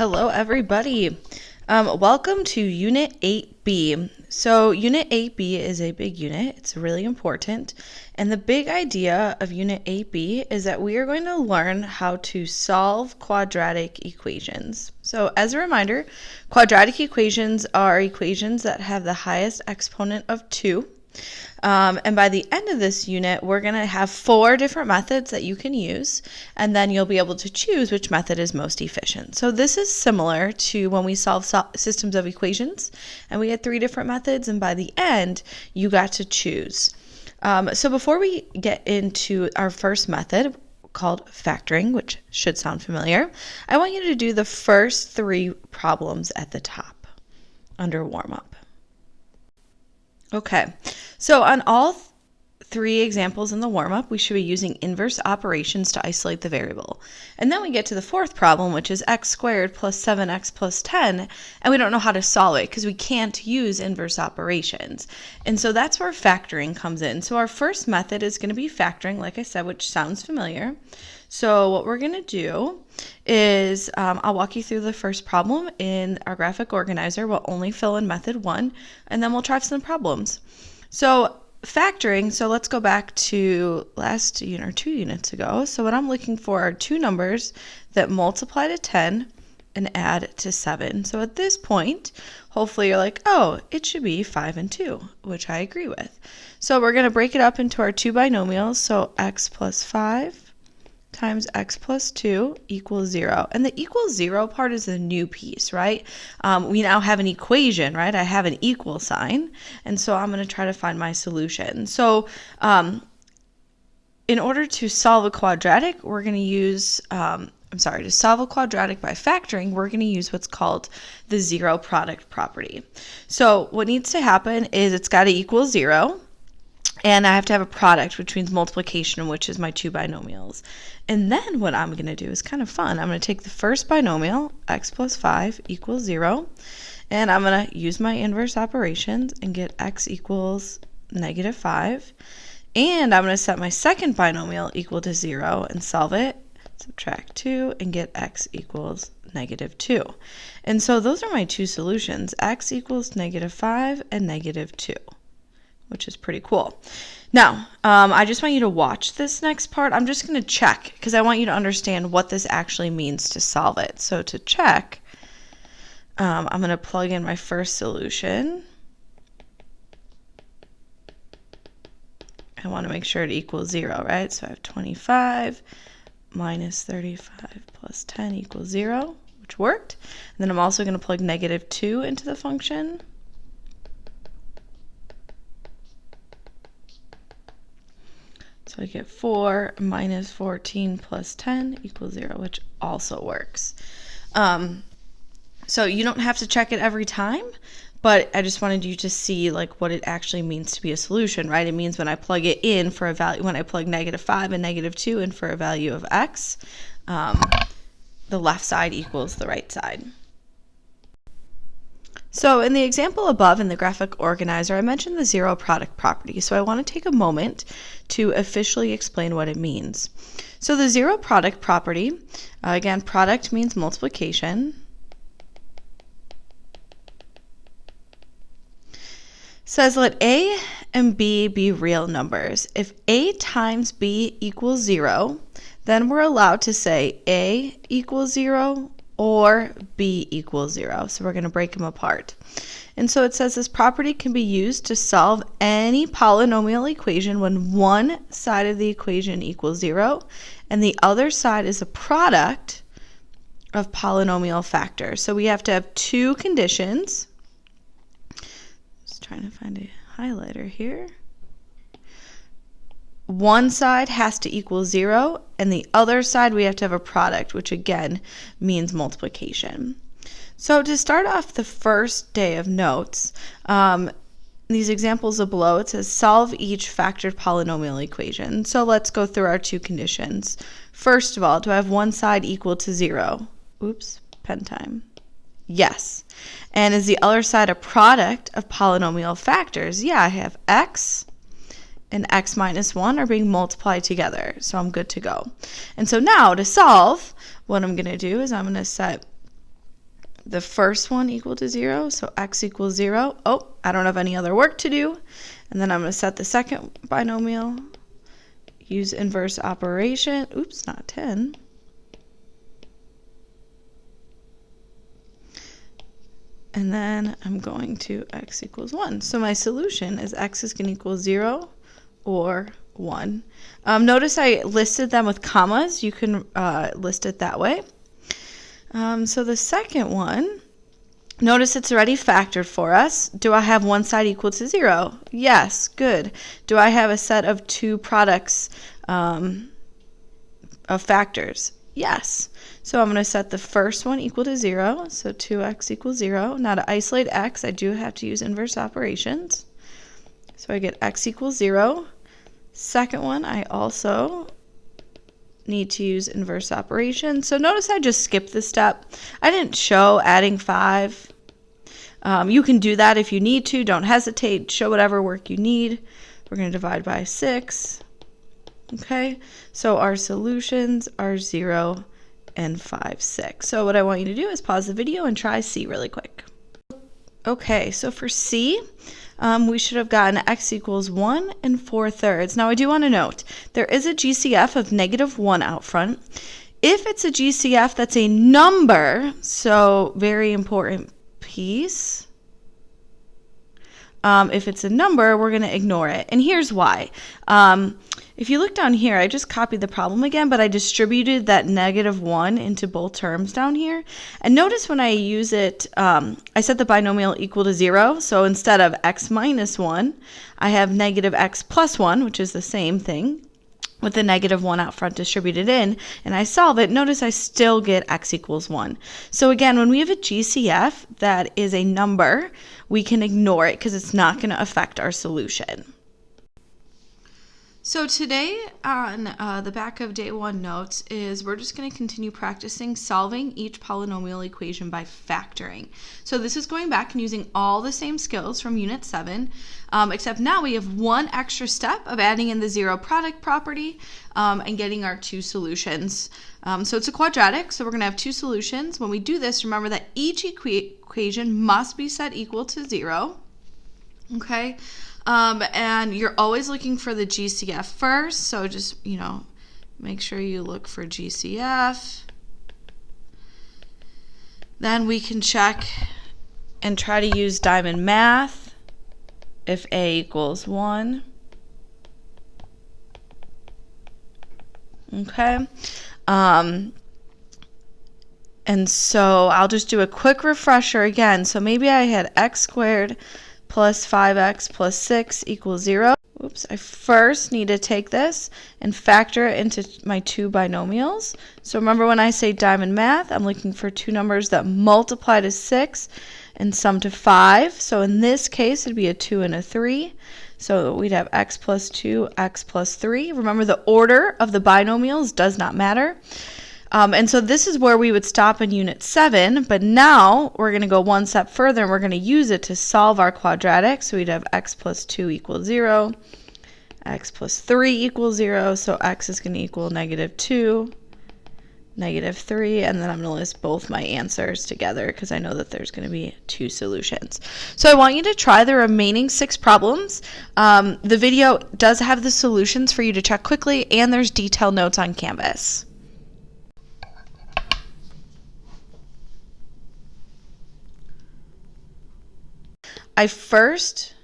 Hello, everybody. Welcome to Unit 8B. So Unit 8B is a big unit. It's really important. And the big idea of Unit 8B is that we are going to learn how to solve quadratic equations. So as a reminder, quadratic equations are equations that have the highest exponent of 2. And by the end of this unit, we're going to have 4 different methods that you can use, and then you'll be able to choose which method is most efficient. So this is similar to when we solve systems of equations, and we had 3 different methods, and by the end, you got to choose. So before we get into our first method, called factoring, which should sound familiar, I want you to do the first 3 problems at the top under warm-up. Okay, so on all 3 examples in the warm-up, we should be using inverse operations to isolate the variable. And then we get to the 4th problem, which is x squared plus 7x plus 10, and we don't know how to solve it because we can't use inverse operations. And so that's where factoring comes in. So our first method is going to be factoring, like I said, which sounds familiar. So what we're going to do is I'll walk you through the first problem in our graphic organizer. We'll only fill in method 1, and then we'll try some problems. So factoring, so let's go back to last unit or 2 units ago. So what I'm looking for are 2 numbers that multiply to 10 and add to 7. So at this point, hopefully you're like, oh, it should be 5 and 2, which I agree with. So we're going to break it up into our 2 binomials. So x plus 5 times x plus 2 equals 0. And the equals 0 part is the new piece, right? We now have an equation, right? I have an equal sign, and so I'm going to try to find my solution. So in order to solve a quadratic, we're going to use, to solve a quadratic by factoring, we're going to use what's called the zero product property. So what needs to happen is it's got to equal 0. And I have to have a product, which means multiplication, which is my 2 binomials. And then what I'm going to do is kind of fun. I'm going to take the first binomial, x plus 5 equals 0, and I'm going to use my inverse operations and get x equals negative 5. And I'm going to set my second binomial equal to 0 and solve it, subtract 2, and get x equals negative 2. And so those are my 2 solutions, x equals negative 5 and negative 2. Which is pretty cool. Now, I just want you to watch this next part. I'm just going to check because I want you to understand what this actually means to solve it. So to check, I'm going to plug in my first solution. I want to make sure it equals 0, right? So I have 25 minus 35 plus 10 equals 0, which worked. And then I'm also going to plug negative 2 into the function. So I get 4 minus 14 plus 10 equals 0, which also works. So you don't have to check it every time, but I just wanted you to see like what it actually means to be a solution, right? It means when I plug it in for a value, when I plug negative 5 and negative 2 in for a value of x, the left side equals the right side. So in the example above in the graphic organizer, I mentioned the zero product property. So I want to take a moment to officially explain what it means. So the zero product property, again, product means multiplication. Says let A and B be real numbers. If A times B equals 0, then we're allowed to say A equals 0 or B equals 0. So we're going to break them apart. And so it says this property can be used to solve any polynomial equation when one side of the equation equals 0 and the other side is a product of polynomial factors. So we have to have 2 conditions. Just trying to find a highlighter here. One side has to equal 0, and the other side we have to have a product, which again means multiplication. So to start off the first day of notes, these examples below, it says solve each factored polynomial equation. So let's go through our 2 conditions. First of all, do I have one side equal to 0? Oops, pen time. Yes. And is the other side a product of polynomial factors? Yeah, I have x and x minus 1 are being multiplied together, so I'm good to go. And so now to solve, what I'm going to do is I'm going to set the first one equal to 0, so x equals 0. Oh, I don't have any other work to do. And then I'm going to set the second binomial, use inverse operation. Oops, not 10. And then I'm going to x equals 1. So my solution is x is going to equal 0 or 1. Notice I listed them with commas. You can list it that way. So the second one, notice it's already factored for us. Do I have one side equal to 0? Yes, good. Do I have a set of two products of factors? Yes. So I'm going to set the first one equal to 0, so 2x equals 0. Now to isolate x, I do have to use inverse operations. So I get x equals 0. Second one, I also need to use inverse operations. So notice I just skipped this step. I didn't show adding 5. You can do that if you need to. Don't hesitate. Show whatever work you need. We're going to divide by 6. Okay, so our solutions are 0 and 5, 6. So what I want you to do is pause the video and try C really quick. Okay, so for C, we should have gotten x equals 1 and 4/3. Now I do want to note, there is a GCF of -1 out front. If it's a GCF that's a number, so very important piece, if it's a number, we're going to ignore it. And here's why. If you look down here, I just copied the problem again, but I distributed that -1 into both terms down here. And notice when I use it, I set the binomial equal to 0. So instead of x minus 1, I have -x plus 1, which is the same thing, with the -1 out front distributed in, and I solve it. Notice I still get x equals 1. So again, when we have a GCF that is a number, we can ignore it because it's not going to affect our solution. So today on the back of day 1 notes is we're just going to continue practicing solving each polynomial equation by factoring. So this is going back and using all the same skills from Unit 7, except now we have one extra step of adding in the zero product property and getting our two solutions. So it's a quadratic, so we're going to have two solutions. When we do this, remember that each equation must be set equal to 0. Okay? And you're always looking for the GCF first, so just, make sure you look for GCF. Then we can check and try to use diamond math if A equals 1. Okay. And so I'll just do a quick refresher again. So maybe I had x squared plus 5x plus 6 equals 0. Oops, I first need to take this and factor it into my two binomials. So remember when I say diamond math, I'm looking for two numbers that multiply to 6 and sum to 5. So in this case, it'd be a 2 and a 3. So we'd have x plus 2, x plus 3. Remember, the order of the binomials does not matter. And so this is where we would stop in Unit 7, but now we're going to go one step further and we're going to use it to solve our quadratic. So we'd have x plus 2 equals 0, x plus 3 equals 0, so x is going to equal -2, -3, and then I'm going to list both my answers together because I know that there's going to be two solutions. So I want you to try the remaining 6 problems. The video does have the solutions for you to check quickly, and there's detailed notes on Canvas. I first